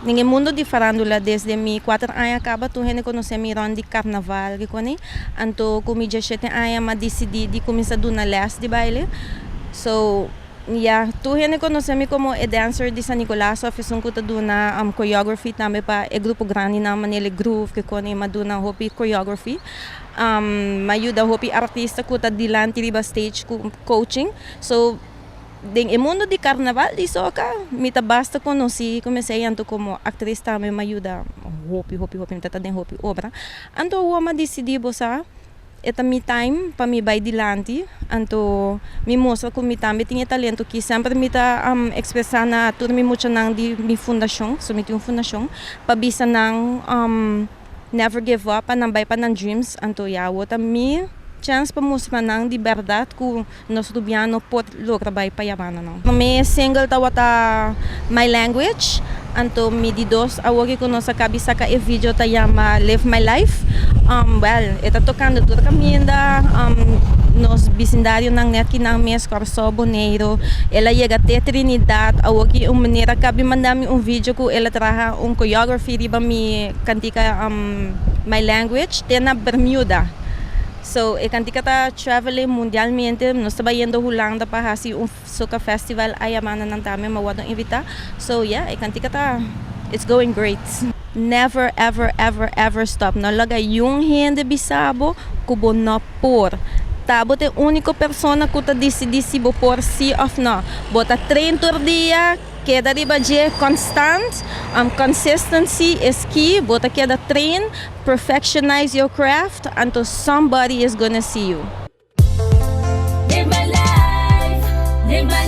Ninguém mundo de farándula desde mi 4 anos acaba tu gente conhecer mi ron de carnaval que quando anto comi 17 anos mas decidi de começar do na les de baile. So tu gente conhece me como a dancer de San Nicolás, fiz kuta do na choreography também para o grupo grande na manele groove que quando maduna hopi choreography. Ayuda hopi artista kuta dilante riba stage coaching. So ding e mundo de carnaval di soca mita basta conheci comecei anto como atriz também me ajuda hopi tata den hopi obra anto uma decidi bosa eta mi time para mi vai dilante anto mi mostra que mi também tinha talento que sempre me tá expressar na tudo mi mucha nang di mi fundação so mi tinha fundação para bisa nang never give up nang bay pa nang dreams anto ya wota mi chance para mostrar nang de verdade que nosso dubiano pode lograr vai para yamana não. Me single ta wata my language, anto me di dos awagi ko nossa cabeça ka e vídeo ta yama live my life. Eta tocando toda caminda nos vecindário nang net que nang mes Corso Boneiro. Ela chega até Trinidad, awagi maneira cabe mandar-me vídeo que ela traha choreography riba mi cantica my language tena Bermuda. So, cantica tá traveling mundialmente, nós estamos indo Holanda para fazer soca festival aí a mana não também me vão invitar. So, cantica tá it's going great. Never ever stop. Não laga yung gente bisabo kubo no por. Tabo te única persona que tá decidi se bo por si of no. Bota treino por dia. Queda riba de constant, consistency is key. Bota queda train, perfectionize your craft until somebody is gonna see you. Live my life, live my life.